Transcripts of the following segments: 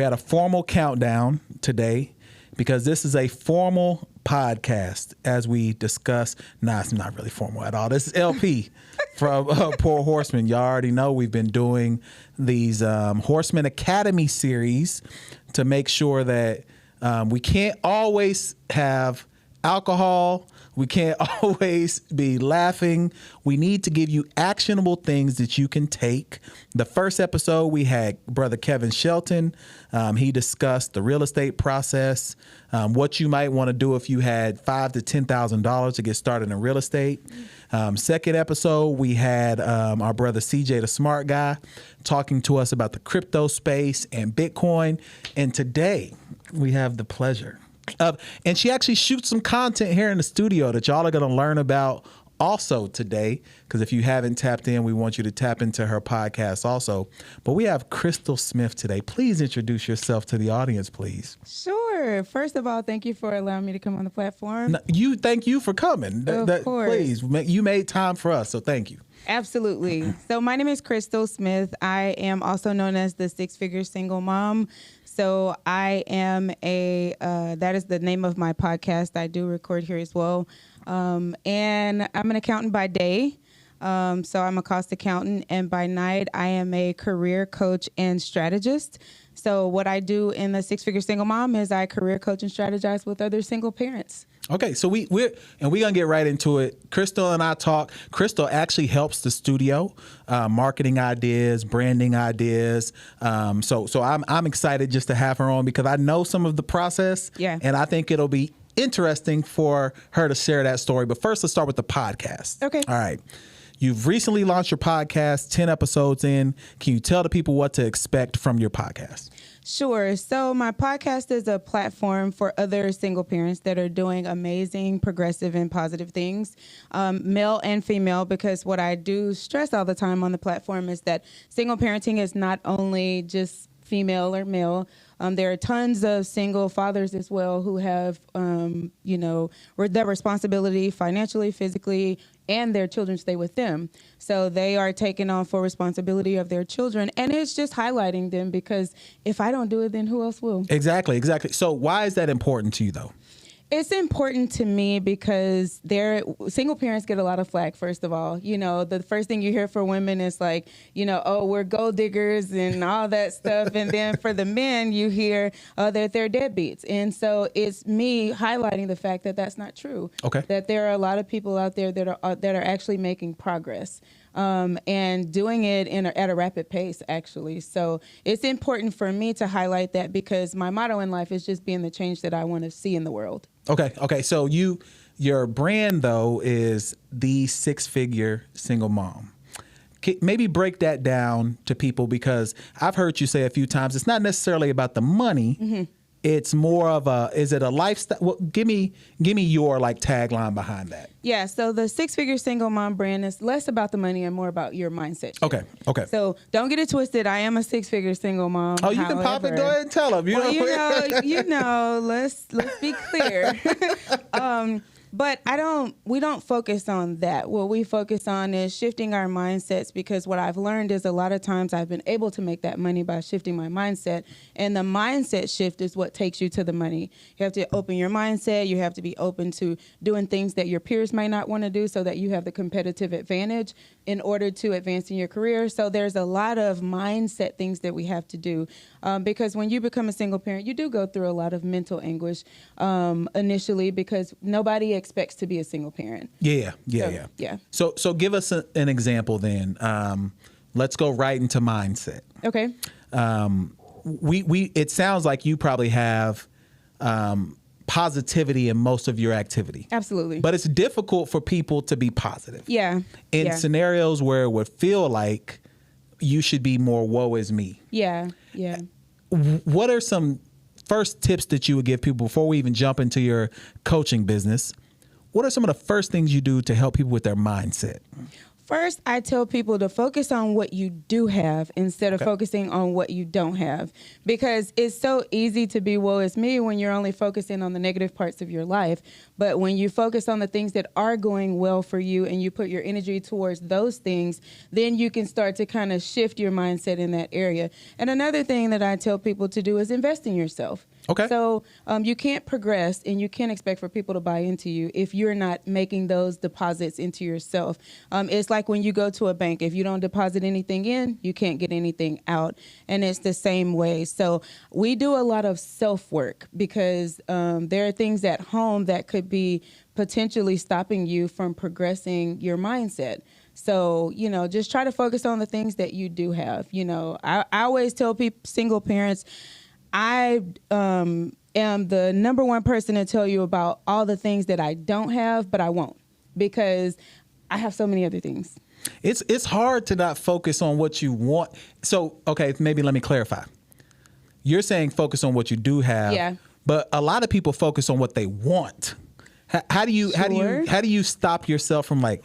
We had a formal countdown today because this is a formal podcast as we discuss. Nah, it's not really formal at all. This is LP from Poor Horsemen. Y'all already know we've been doing these Horsemen Academy series to make sure that we can't always have alcohol. We can't always be laughing. We need to give you actionable things that you can take. The first episode, we had Brother Kevin Shelton. He discussed the real estate process, what you might want to do if you had $5,000 to $10,000 to get started in real estate. Second episode, we had our brother CJ, the smart guy, talking to us about the crypto space and Bitcoin. And today, we have the pleasure and she actually shoots some content here in the studio that y'all are going to learn about also today. Because if you haven't tapped in, we want you to tap into her podcast also. But we have Crystal Smith today. Please introduce yourself to the audience, please. Sure. First of all, thank you for allowing me to come on the platform. Thank you for coming. Of course. Please, you made time for us, so thank you. Absolutely. So my name is Crystal Smith. I am also known as the six-figure single mom. So I am that is the name of my podcast. I do record here as well. And I'm an accountant by day. So I'm a cost accountant. And by night, I am a career coach and strategist. So what I do in the six-figure single mom is I career coach and strategize with other single parents. Okay, so we're gonna get right into it. Crystal and I talk. Crystal actually helps the studio, marketing ideas, branding ideas. So I'm excited just to have her on because I know some of the process. Yeah. And I think it'll be interesting for her to share that story. But first, let's start with the podcast. Okay. All right. You've recently launched your podcast, 10 episodes in. Can you tell the people what to expect from your podcast? Sure. So my podcast is a platform for other single parents that are doing amazing, progressive, and positive things, male and female, because what I do stress all the time on the platform is that single parenting is not only just female or male. There are tons of single fathers as well who have, their responsibility financially, physically, and their children stay with them. So they are taking on full responsibility of their children. And it's just highlighting them because if I don't do it, then who else will? Exactly. So why is that important to you, though? It's important to me because single parents get a lot of flack, first of all. You know, the first thing you hear for women is like, oh, we're gold diggers and all that stuff. And then for the men, you hear that they're deadbeats. And so it's me highlighting the fact that that's not true. Okay. That there are a lot of people out there that are actually making progress. And doing it at a rapid pace, actually. So it's important for me to highlight that because my motto in life is just being the change that I want to see in the world. Okay. So your brand, though, is the six-figure single mom. Maybe break that down to people because I've heard you say a few times it's not necessarily about the money. Mm-hmm. It's more of is it a lifestyle? Well, give me your tagline behind that. Yeah. So the six-figure single mom brand is less about the money and more about your mindset. Okay. So don't get it twisted. I am a six-figure single mom. Oh, you can pop it. Go ahead and tell them. Let's be clear. But we don't focus on that. What we focus on is shifting our mindsets because what I've learned is a lot of times I've been able to make that money by shifting my mindset. And the mindset shift is what takes you to the money. You have to open your mindset. You have to be open to doing things that your peers might not want to do so that you have the competitive advantage in order to advance in your career. So there's a lot of mindset things that we have to do because when you become a single parent, you do go through a lot of mental anguish initially because nobody expects to be a single parent. Yeah. So give us an example then. Let's go right into mindset. Okay. It sounds like you probably have positivity in most of your activity. Absolutely. But it's difficult for people to be positive. Yeah. In scenarios where it would feel like you should be more woe is me. Yeah. What are some first tips that you would give people before we even jump into your coaching business? What are some of the first things you do to help people with their mindset? First, I tell people to focus on what you do have instead of Okay. focusing on what you don't have, because it's so easy to be woe is me when you're only focusing on the negative parts of your life. But when you focus on the things that are going well for you and you put your energy towards those things, then you can start to kind of shift your mindset in that area. And another thing that I tell people to do is invest in yourself. Okay. So you can't progress and you can't expect for people to buy into you if you're not making those deposits into yourself. It's like when you go to a bank. If you don't deposit anything in, you can't get anything out. And it's the same way. So we do a lot of self-work because there are things at home that could be potentially stopping you from progressing your mindset. So, just try to focus on the things that you do have. I always tell people, single parents, I am the number one person to tell you about all the things that I don't have, but I won't, because I have so many other things. It's hard to not focus on what you want. So, okay, maybe let me clarify. You're saying focus on what you do have, Yeah. but a lot of people focus on what they want. How do you stop yourself from like,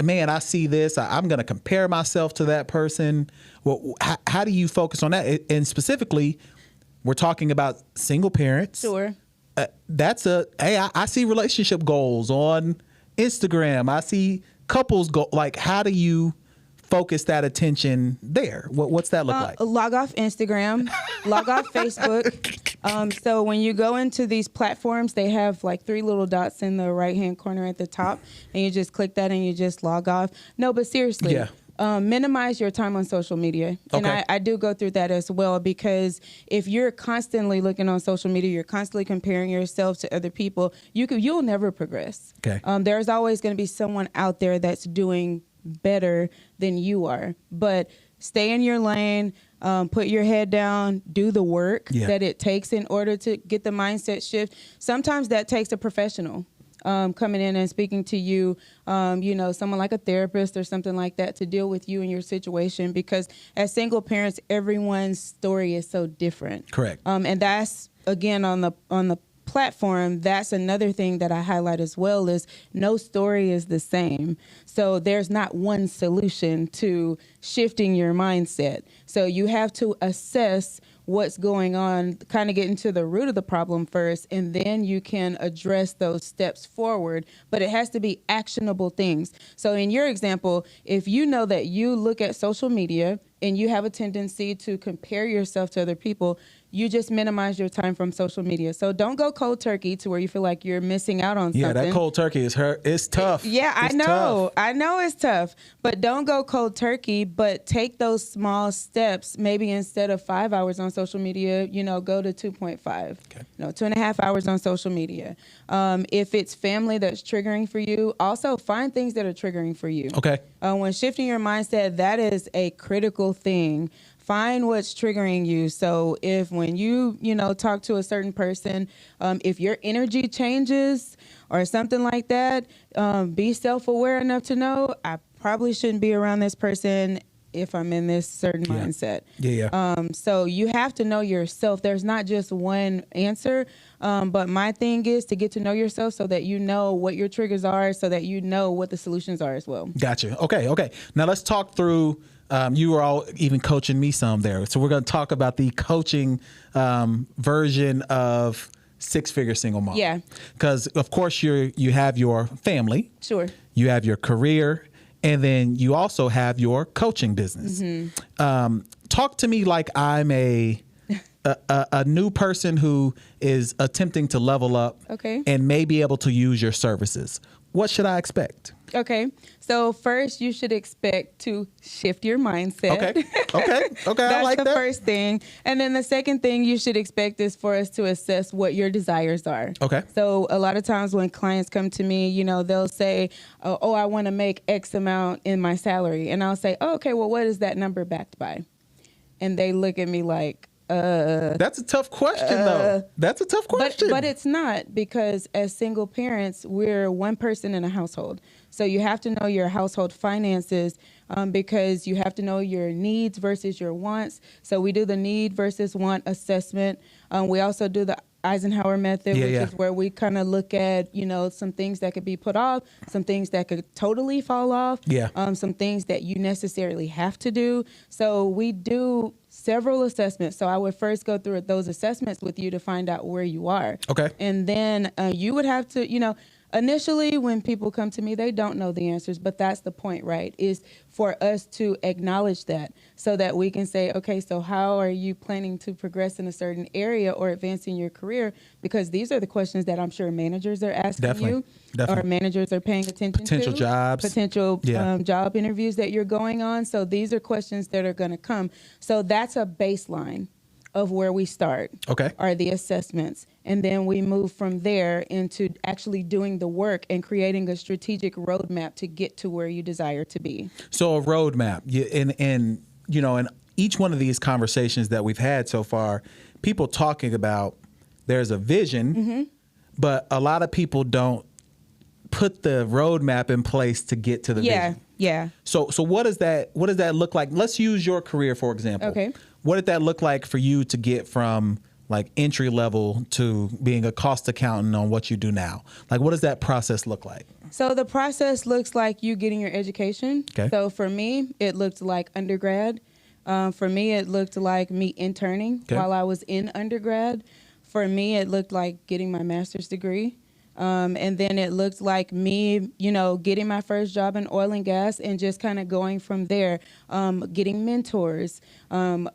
man, I see this, I'm going to compare myself to that person? Well, how do you focus on that? And specifically, we're talking about single parents. Sure. I see relationship goals on Instagram. I see couples go, like, how do you focus that attention there? What's that look like? Log off Instagram, log off Facebook. So when you go into these platforms, they have like 3 little dots in the right-hand corner at the top, and you just click that and you just log off. No, but seriously. Yeah. Minimize your time on social media. And Okay. I do go through that as well, because if you're constantly looking on social media, you're constantly comparing yourself to other people, you'll never progress. Okay. There's always going to be someone out there that's doing better than you are. But stay in your lane, put your head down, do the work that it takes in order to get the mindset shift. Sometimes that takes a professional coming in and speaking to you, someone like a therapist or something like that, to deal with you and your situation, because as single parents, everyone's story is so different. Correct. And that's, again, on the platform, that's another thing that I highlight as well, is no story is the same. So there's not one solution to shifting your mindset. So you have to assess what's going on, kind of get into the root of the problem first, and then you can address those steps forward. But it has to be actionable things. So in your example, if you know that you look at social media and you have a tendency to compare yourself to other people, you just minimize your time from social media. So don't go cold turkey to where you feel like you're missing out on something. Yeah, that cold turkey is it's tough. Yeah, It's I know. tough. I know it's tough, but don't go cold turkey, but take those small steps. Maybe instead of 5 hours on social media, go to 2.5, Okay. 2.5 hours on social media. If it's family that's triggering for you, also find things that are triggering for you. Okay. When shifting your mindset, that is a critical thing. Find what's triggering you. So if when you talk to a certain person, if your energy changes or something like that, be self-aware enough to know, I probably shouldn't be around this person if I'm in this certain mindset. Yeah. So you have to know yourself. There's not just one answer, but my thing is to get to know yourself so that you know what your triggers are, so that you know what the solutions are as well. Gotcha. Okay. Now let's talk through, you were all even coaching me some there. So we're going to talk about the coaching version of six-figure single mom. Yeah. Because, of course, you have your family. Sure. You have your career. And then you also have your coaching business. Mm-hmm. Talk to me like I'm a new person who is attempting to level up and may be able to use your services. What should I expect? Okay. So first, you should expect to shift your mindset. Okay. That's I like the that. first thing. And then the second thing you should expect is for us to assess what your desires are. Okay. So a lot of times when clients come to me, they'll say, oh, I want to make X amount in my salary. And I'll say, oh, okay, well, what is that number backed by? And they look at me like, that's a tough question, though. That's a tough question. But it's not, because as single parents, we're one person in a household. So you have to know your household finances, because you have to know your needs versus your wants. So we do the need versus want assessment. We also do the Eisenhower method, Yeah, which yeah. is where we kind of look at, some things that could be put off, some things that could totally fall off, Yeah. some things that you necessarily have to do. So we do several assessments. So I would first go through those assessments with you to find out where you are. Okay. And then you would have to, initially when people come to me, they don't know the answers, but that's the point, right? Is for us to acknowledge that so that we can say, okay, so how are you planning to progress in a certain area or advance in your career? Because these are the questions that I'm sure managers are asking you, or managers are paying attention Potential to. jobs. Potential job interviews that you're going on. So these are questions that are going to come. So that's a baseline of where we start. Okay. Are the assessments. And then we move from there into actually doing the work and creating a strategic roadmap to get to where you desire to be. So a roadmap, and in each one of these conversations that we've had so far, people talking about there's a vision, but a lot of people don't put the roadmap in place to get to the vision. Yeah. So what does that look like? Let's use your career, for example. Okay. What did that look like for you to get from like entry level to being a cost accountant on what you do now? Like, what does that process look like? So the process looks like you getting your education. Okay. So for me, it looked like undergrad. For me, it looked like me interning while I was in undergrad. For me, it looked like getting my master's degree. And then it looked like me, getting my first job in oil and gas and just kind of going from there, getting mentors,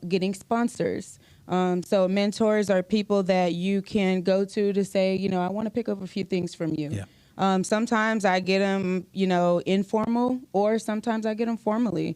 getting sponsors. So mentors are people that you can go to say, I want to pick up a few things from you. Yeah. Sometimes I get them, informal, or sometimes I get them formally.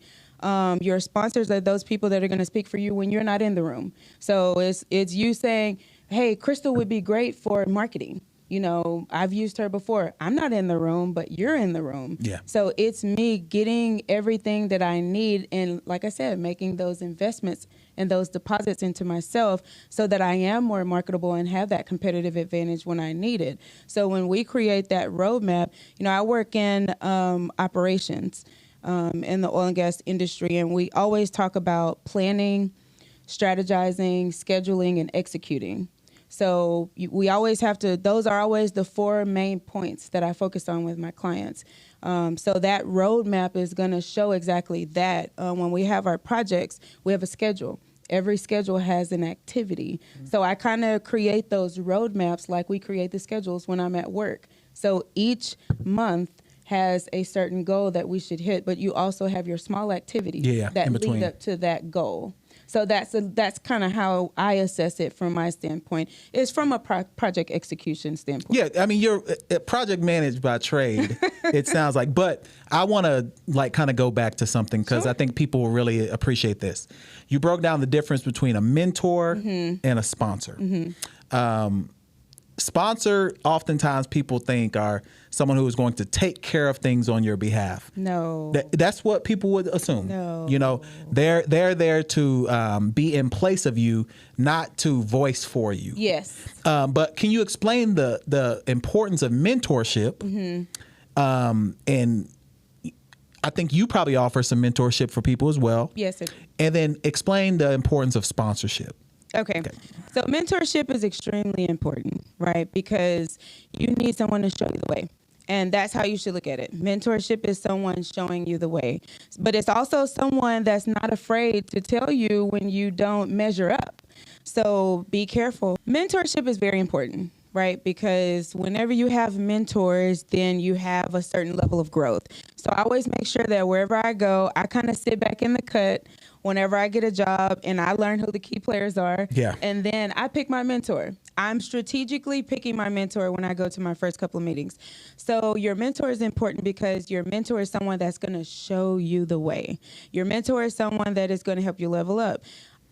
Your sponsors are those people that are going to speak for you when you're not in the room. So it's you saying, hey, Crystal would be great for marketing. I've used her before. I'm not in the room, but you're in the room. Yeah. So it's me getting everything that I need. And like I said, making those investments and those deposits into myself so that I am more marketable and have that competitive advantage when I need it. So when we create that roadmap, I work in operations in the oil and gas industry. And we always talk about planning, strategizing, scheduling, and executing. So we always have to, those are always the 4 main points that I focus on with my clients. So that roadmap is going to show exactly that. When we have our projects, we have a schedule. Every schedule has an activity. So I kind of create those roadmaps like we create the schedules when I'm at work. So each month has a certain goal that we should hit, but you also have your small activities that lead up to that goal. So that's kind of how I assess it from my standpoint. It's from a project execution standpoint. Yeah, I mean, you're project managed by trade, it sounds like. But I want to kind of go back to something because I think people will really appreciate this. You broke down the difference between a mentor and a sponsor. Sponsor, oftentimes people think are someone who is going to take care of things on your behalf. No. That's what people would assume. No. They're there to be in place of you, not to voice for you. Yes. But can you explain the importance of mentorship? And I think you probably offer some mentorship for people as well. Yes, I do. And then explain the importance of sponsorship. Okay. So mentorship is extremely important, right? Because you need someone to show you the way. And that's how you should look at it. Mentorship is someone showing you the way. But it's also someone that's not afraid to tell you when you don't measure up. So be careful. Mentorship is very important, right? Because whenever you have mentors, then you have a certain level of growth. So I always make sure that wherever I go, I kind of sit back in the cut whenever I get a job and I learn who the key players are. Yeah. And then I pick my mentor. I'm strategically picking my mentor when I go to my first couple of meetings. So your mentor is important because your mentor is someone that's going to show you the way. Your mentor is someone that is going to help you level up.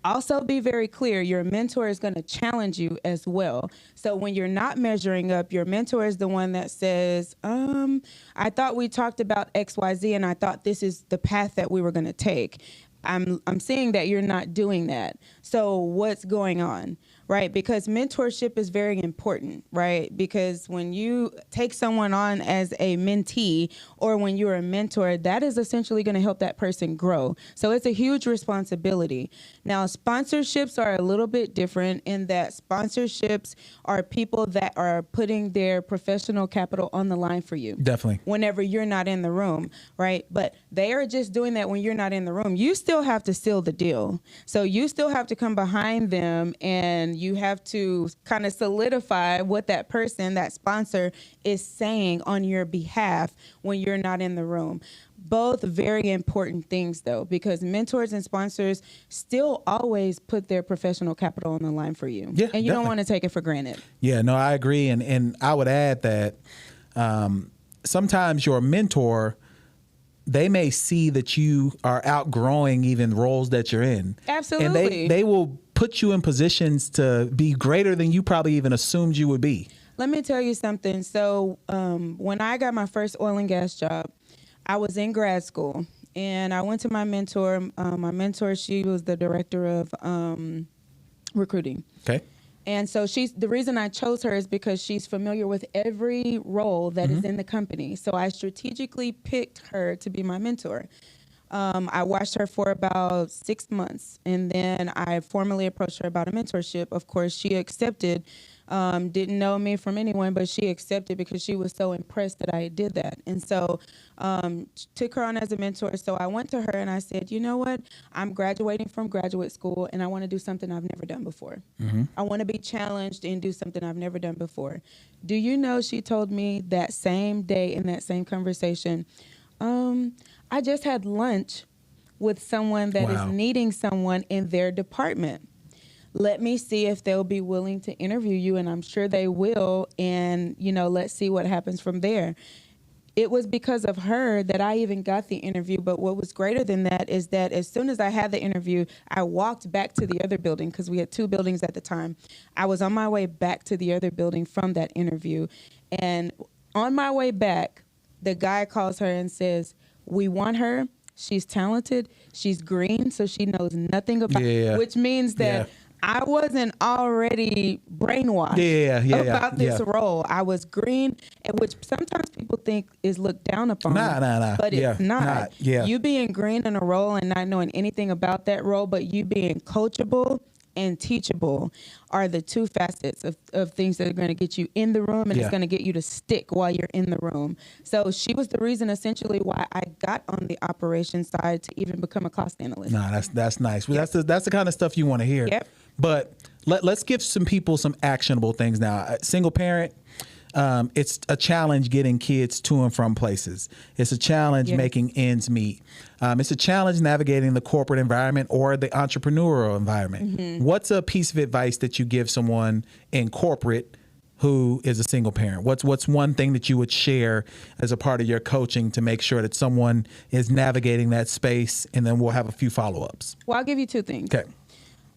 Also be very clear, your mentor is going to challenge you as well. So when you're not measuring up, your mentor is the one that says, I thought we talked about XYZ and I thought this is the path that we were going to take. I'm seeing that you're not doing that. So what's going on? right? Because mentorship is very important, right? Because when you take someone on as a mentee or when you're a mentor, that is essentially going to help that person grow. So it's a huge responsibility. Now, sponsorships are a little bit different in that sponsorships are people that are putting their professional capital on the line for you. Definitely. Whenever you're not in the room, right? But they are just doing that when you're not in the room. You still have to seal the deal. So you still have to come behind them and you have to kind of solidify what that person, that sponsor, is saying on your behalf when you're not in the room. Both very important things, though, because mentors and sponsors still always put their professional capital on the line for you. Yeah, and you don't definitely. want to take it for granted. Yeah, no, I agree. And I would add that sometimes your mentor, they may see that you are outgrowing even roles that you're in. Absolutely. And they will put you in positions to be greater than you probably even assumed you would be. Let me tell you something. So when I got my first oil and gas job, I was in grad school, and I went to my mentor. My mentor, she was the director of recruiting. Okay. And so the reason I chose her is because she's familiar with every role that is in the company. So I strategically picked her to be my mentor. I watched her for about 6 months, and then I formally approached her about a mentorship. Of course, she accepted. Didn't know me from anyone, but she accepted because she was so impressed that I did that. And so took her on as a mentor. So I went to her and I said, you know what? I'm graduating from graduate school and I want to do something I've never done before. I want to be challenged and do something I've never done before. Do you know she told me that same day in that same conversation, I just had lunch with someone that is needing someone in their department. Let me see if they'll be willing to interview you, and I'm sure they will, and, let's see what happens from there. It was because of her that I even got the interview, but what was greater than that is that as soon as I had the interview, I walked back to the other building because we had 2 buildings at the time. I was on my way back to the other building from that interview, and on my way back, the guy calls her and says, we want her. She's talented. She's green, so she knows nothing about it, which means that I wasn't already brainwashed about this role. I was green, which sometimes people think is looked down upon. Nah. But it's not. You being green in a role and not knowing anything about that role, but you being coachable and teachable are the 2 facets of things that are going to get you in the room, and it's going to get you to stick while you're in the room. So she was the reason essentially why I got on the operations side to even become a cost analyst. Nah, that's nice. Well, that's the kind of stuff you want to hear. Yep. But let's give some people some actionable things now. Single parent, it's a challenge getting kids to and from places. It's a challenge making ends meet. It's a challenge navigating the corporate environment or the entrepreneurial environment. What's a piece of advice that you give someone in corporate who is a single parent? What's one thing that you would share as a part of your coaching to make sure that someone is navigating that space? And then we'll have a few follow-ups. Well, I'll give you 2 things. Okay.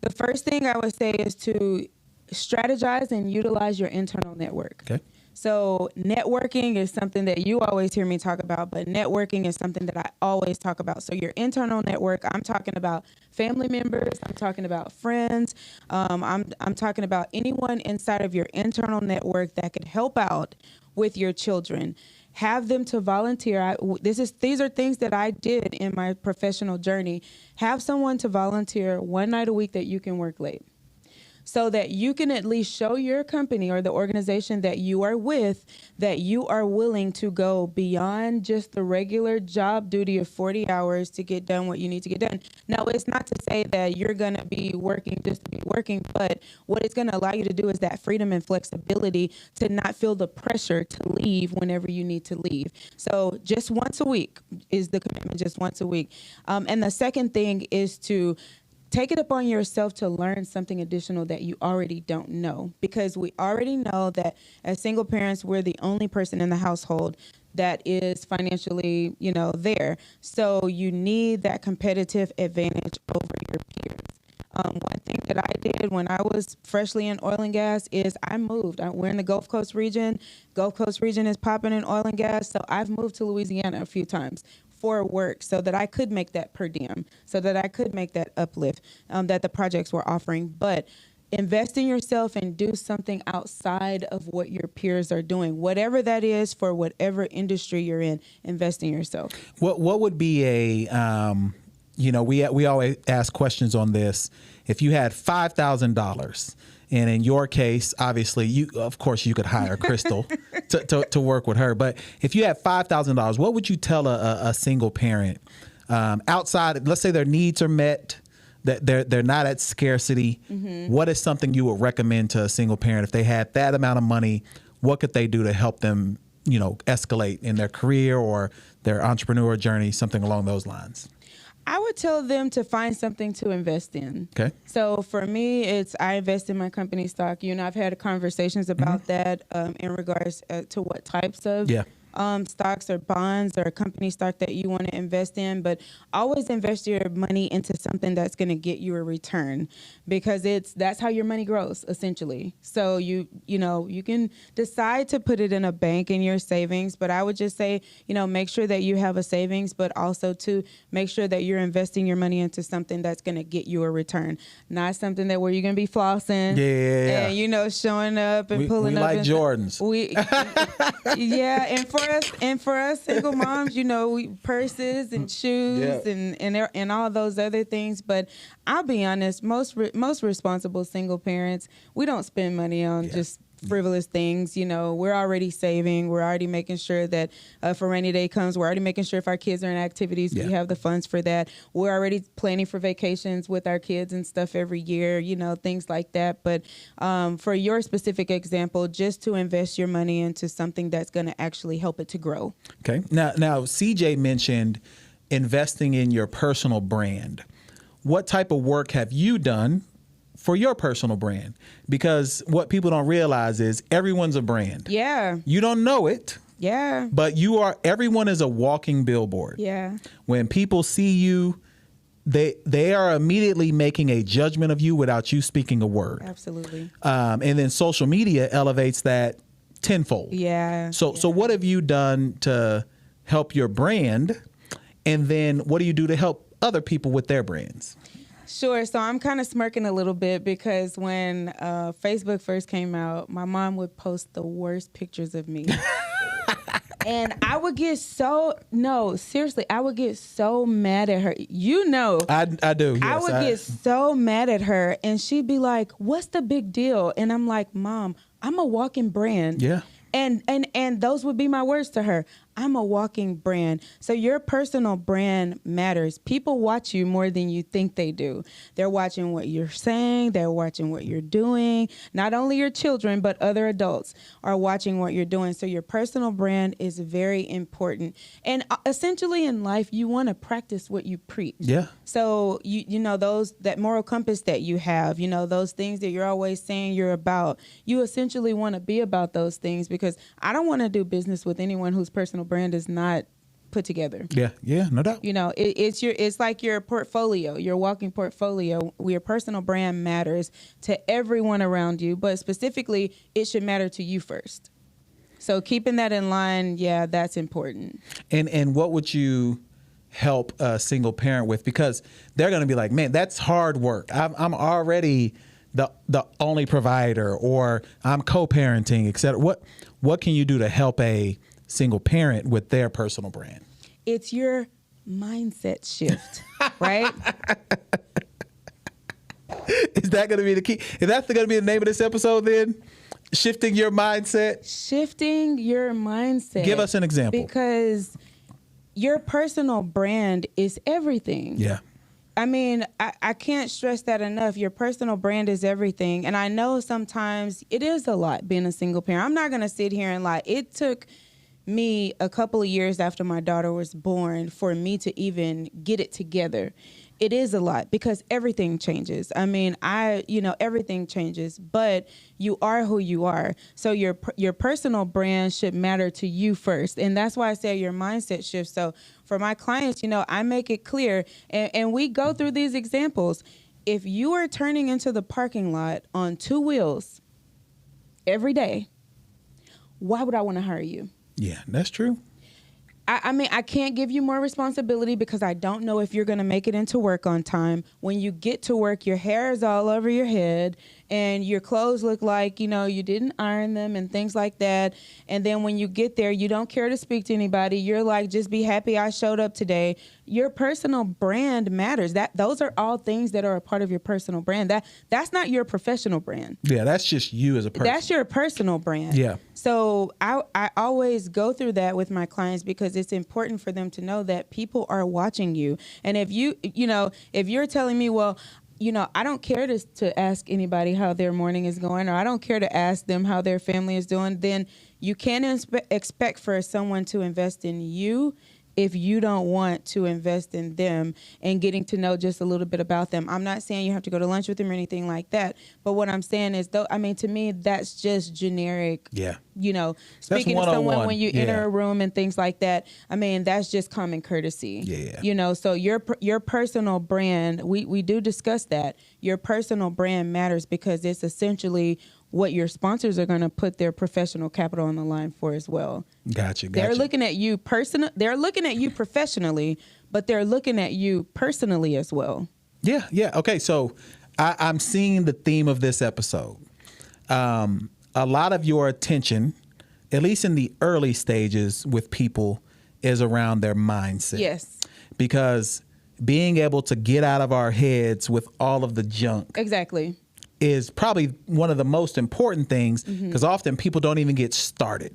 The first thing I would say is to strategize and utilize your internal network. Okay. So networking is something that you always hear me talk about, but networking is something that I always talk about. So your internal network, I'm talking about family members, I'm talking about friends, I'm talking about anyone inside of your internal network that could help out with your children. Have them to volunteer. These are things that I did in my professional journey. Have someone to volunteer 1 night a week that you can work late, so that you can at least show your company or the organization that you are with that you are willing to go beyond just the regular job duty of 40 hours to get done what you need to get done. Now, it's not to say that you're going to be working just to be working, but what it's going to allow you to do is that freedom and flexibility to not feel the pressure to leave whenever you need to leave. So just once a week is the commitment, just once a week. And the second thing is to take it upon yourself to learn something additional that you already don't know, because we already know that as single parents, we're the only person in the household that is financially, there. So you need that competitive advantage over your peers. One thing that I did when I was freshly in oil and gas is I moved. We're in the Gulf Coast region. Gulf Coast region is popping in oil and gas. So I've moved to Louisiana a few times for work so that I could make that per diem, so that I could make that uplift that the projects were offering. But invest in yourself and do something outside of what your peers are doing, whatever that is for whatever industry you're in. Invest in yourself. What would be a we always ask questions on this. If you had $5,000, and in your case, obviously, you could hire Crystal to work with her. But if you had $5,000, what would you tell a single parent outside? Let's say their needs are met, that they're not at scarcity. Mm-hmm. What is something you would recommend to a single parent if they had that amount of money? What could they do to help them, escalate in their career or their entrepreneur journey, something along those lines? I would tell them to find something to invest in. Okay. So for me, I invest in my company stock. I've had conversations about that in regards to what types of stocks or bonds or company stock that you want to invest in, but always invest your money into something that's going to get you a return, because that's how your money grows essentially. So you can decide to put it in a bank in your savings, but I would just say, make sure that you have a savings, but also to make sure that you're investing your money into something that's going to get you a return, not something where you're going to be flossing and showing up and pulling up. We like Jordans. And for us single moms, we purses and shoes and all those other things. But I'll be honest, most responsible single parents, we don't spend money on just frivolous things. We're already saving. We're already making sure that for rainy day comes, we're already making sure if our kids are in activities, we have the funds for that. We're already planning for vacations with our kids and stuff every year, things like that. But for your specific example, just to invest your money into something that's going to actually help it to grow. Okay. Now CJ mentioned investing in your personal brand. What type of work have you done for your personal brand? Because what people don't realize is everyone's a brand. Yeah. You don't know it. Yeah. But everyone is a walking billboard. Yeah. When people see you, they are immediately making a judgment of you without you speaking a word. Absolutely. And then social media elevates that tenfold. Yeah. So what have you done to help your brand? And then what do you do to help other people with their brands? Sure. So I'm kind of smirking a little bit because when Facebook first came out, my mom would post the worst pictures of me. And I would get I would get so mad at her. I do. Yes, I would get so mad at her, and she'd be like, "What's the big deal?" And I'm like, "Mom, I'm a walking brand." Yeah. And those would be my words to her. I'm a walking brand. So your personal brand matters. People watch you more than you think they do. They're watching what you're saying. They're watching what you're doing. Not only your children, but other adults are watching what you're doing. So your personal brand is very important. And essentially in life, you want to practice what you preach. Yeah. So that moral compass that you have, those things that you're always saying you're about, you essentially want to be about those things, because I don't want to do business with anyone whose personal brand is not put together. Yeah, no doubt. It's like your portfolio, your walking portfolio. Your personal brand matters to everyone around you, but specifically, it should matter to you first. So keeping that in line, that's important. And what would you help a single parent with? Because they're going to be like, man, that's hard work. I'm already the only provider, or I'm co-parenting, et cetera. What can you do to help a single parent with their personal brand? It's your mindset shift, right? Is that going to be the key? Is that going to be the name of this episode then? Shifting your mindset? Shifting your mindset. Give us an example. Because your personal brand is everything. Yeah. I mean, I can't stress that enough. Your personal brand is everything. And I know sometimes it is a lot being a single parent. I'm not going to sit here and lie. It took me a couple of years after my daughter was born for me to even get it together. It is a lot because everything changes. I mean, everything changes, but you are who you are. So your personal brand should matter to you first. And that's why I say your mindset shift. So for my clients, I make it clear, and we go through these examples. If you are turning into the parking lot on 2 wheels every day, why would I want to hire you? Yeah, that's true. I mean, I can't give you more responsibility because I don't know if you're going to make it into work on time. When you get to work, your hair is all over your head and your clothes look like, you didn't iron them and things like that. And then when you get there, you don't care to speak to anybody. You're like, just be happy I showed up today. Your personal brand matters. Those are all things that are a part of your personal brand. That's not your professional brand. Yeah, that's just you as a person. That's your personal brand. Yeah. So I always go through that with my clients because it's important for them to know that people are watching you. And if if you're telling me, well, I don't care to ask anybody how their morning is going, or I don't care to ask them how their family is doing, then you can't expect for someone to invest in you if you don't want to invest in them and getting to know just a little bit about them. I'm not saying you have to go to lunch with them or anything like that. But what I'm saying is, to me, that's just generic. Yeah. Speaking to someone when you enter a room and things like that. That's just common courtesy. Yeah. So your personal brand, we do discuss that. Your personal brand matters because it's essentially what your sponsors are going to put their professional capital on the line for as well. Gotcha. They're looking at you They're looking at you professionally, but they're looking at you personally as well. Yeah. Okay, so I'm seeing the theme of this episode. A lot of your attention, at least in the early stages with people, is around their mindset. Yes. Because being able to get out of our heads with all of the junk. Exactly. Is probably one of the most important things, because often people don't even get started.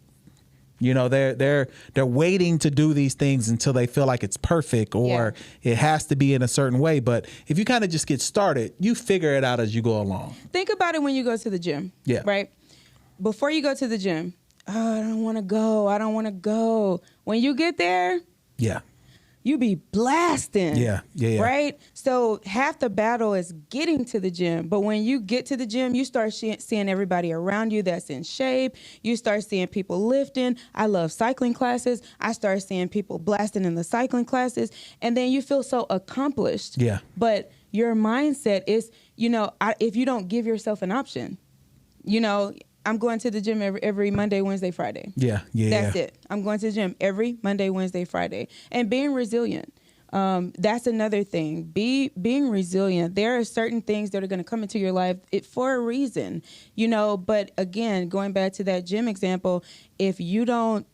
They're waiting to do these things until they feel like it's perfect or it has to be in a certain way. But if you kind of just get started, you figure it out as you go along. Think about it when you go to the gym. Yeah. Right? Before you go to the gym, I don't want to go. When you get there, yeah, you be blasting. Yeah. Right? So half the battle is getting to the gym. But when you get to the gym, you start seeing everybody around you that's in shape. You start seeing people lifting. I love cycling classes. I start seeing people blasting in the cycling classes. And then you feel so accomplished. Yeah. But your mindset is, if you don't give yourself an option, I'm going to the gym every Monday, Wednesday, Friday. Yeah. That's it. I'm going to the gym every Monday, Wednesday, Friday. And being resilient. That's another thing. Being resilient. There are certain things that are going to come into your life for a reason, but again, going back to that gym example, if you don't,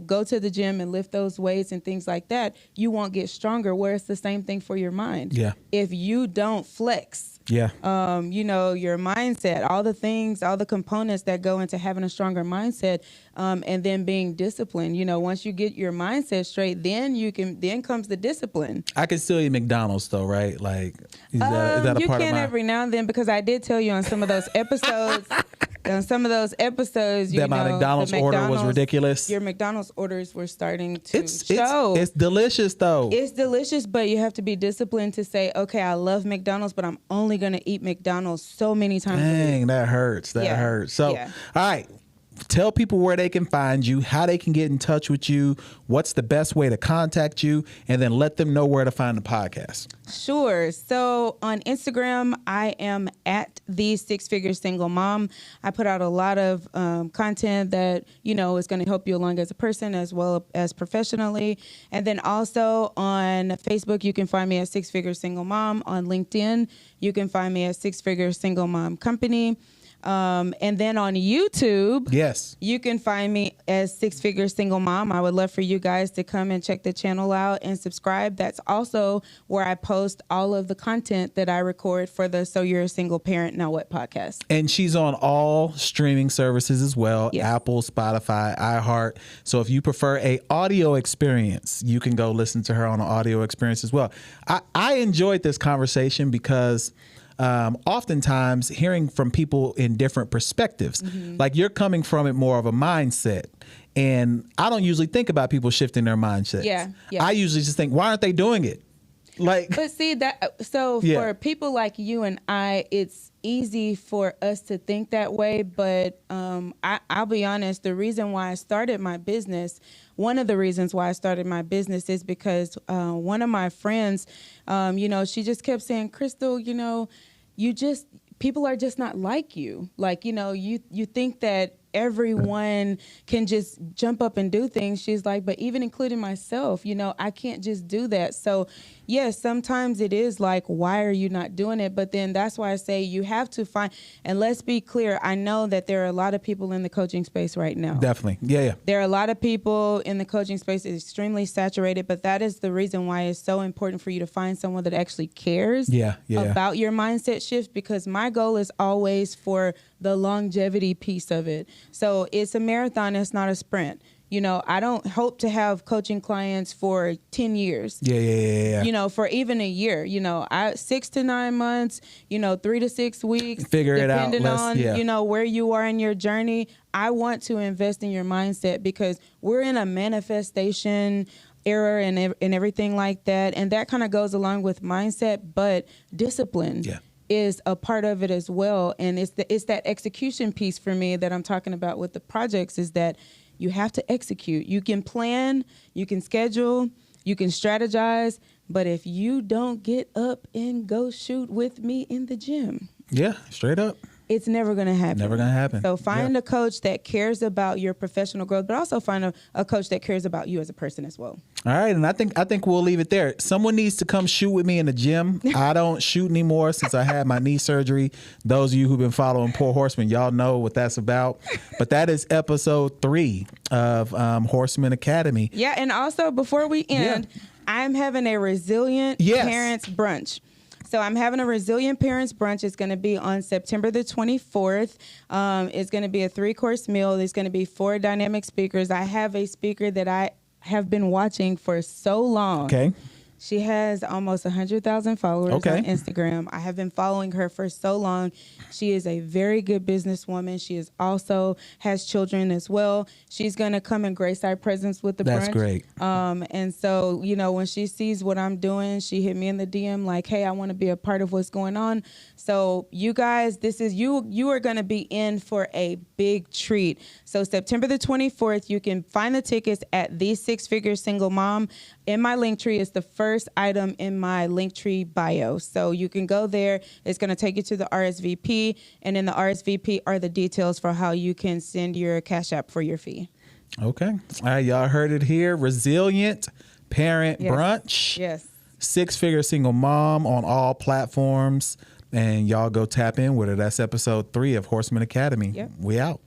go to the gym and lift those weights and things like that, you won't get stronger, where it's the same thing for your mind. Yeah. If you don't flex, yeah, your mindset, all the components that go into having a stronger mindset, and then being disciplined. Once you get your mindset straight, then comes the discipline. I can still eat McDonald's though, right? Like, is that a part of you can every now and then, because I did tell you on some of those episodes. That my McDonald's order was ridiculous. Your McDonald's orders were starting to show. It's delicious though. It's delicious, but you have to be disciplined to say, okay, I love McDonald's, but I'm only going to eat McDonald's so many times a week. Dang, that hurts. That hurts. So, all right. Tell people where they can find you, how they can get in touch with you, what's the best way to contact you, and then let them know where to find the podcast. Sure. So on Instagram, I am at the Six Figure Single Mom. I put out a lot of content that, is going to help you along as a person as well as professionally. And then also on Facebook, you can find me at Six Figure Single Mom. On LinkedIn, you can find me at Six Figure Single Mom Company. And then on YouTube, yes, you can find me as Six Figure Single Mom. I would love for you guys to come and check the channel out and subscribe. That's also where I post all of the content that I record for the So You're a Single Parent Now What podcast. And she's on all streaming services as well, yes. Apple, Spotify, iHeart. So if you prefer a audio experience, you can go listen to her on an audio experience as well. I enjoyed this conversation because oftentimes hearing from people in different perspectives, like you're coming from it more of a mindset. And I don't usually think about people shifting their mindset. Yeah. I usually just think, why aren't they doing it? But see that, so for people like you and I, it's easy for us to think that way. But I'll be honest, one of the reasons why I started my business is because one of my friends, she just kept saying, Crystal, people are just not like you. Like, you think that everyone can just jump up and do things. She's like, but even including myself, I can't just do that. So yes, sometimes it is like, why are you not doing it? But then that's why I say you have to find, and let's be clear. I know that there are a lot of people in the coaching space right now. Definitely. Yeah. There are a lot of people in the coaching space. It's extremely saturated, but that is the reason why it's so important for you to find someone that actually cares about your mindset shift, because my goal is always for the longevity piece of it. So it's a marathon, it's not a sprint. I don't hope to have coaching clients for 10 years. Yeah. For even a year, 6 to 9 months, 3 to 6 weeks. Figure it out. Depending on, where you are in your journey. I want to invest in your mindset because we're in a manifestation era and everything like that. And that kind of goes along with mindset, but discipline. Yeah. Is a part of it as well. And it's that execution piece for me that I'm talking about with the projects, is that you have to execute. You can plan, you can schedule, you can strategize, but if you don't get up and go shoot with me in the gym. Yeah, straight up. It's never going to happen. Never going to happen. So find a coach that cares about your professional growth, but also find a coach that cares about you as a person as well. All right, and I think we'll leave it there. Someone needs to come shoot with me in the gym. I don't shoot anymore since I had my knee surgery. Those of you who've been following Poor Horsemen, y'all know what that's about. But that is episode 3 of Horsemen Academy. Yeah, and also before we end, I'm having a resilient parents brunch. So I'm having a Resilient Parents Brunch. It's going to be on September the 24th. It's going to be a 3-course meal. There's going to be 4 dynamic speakers. I have a speaker that I have been watching for so long. Okay. She has almost 100,000 followers on Instagram. I have been following her for so long. She is a very good businesswoman. She is also has children as well. She's going to come and grace our presence with the brunch. That's great. And so, when she sees what I'm doing, she hit me in the DM like, hey, I want to be a part of what's going on. So you guys, this is you are going to be in for a big treat. So September the 24th, you can find the tickets at The 6 Figure Single Mom. In my link tree is the first item in my link tree bio. So you can go there. It's going to take you to the RSVP. And in the RSVP are the details for how you can send your Cash App for your fee. Okay. All right. Y'all heard it here. Resilient Parent Brunch. Yes. 6 Figure Single Mom on all platforms. And y'all go tap in with her. That's episode 3 of Horsemen Academy. Yep. We out.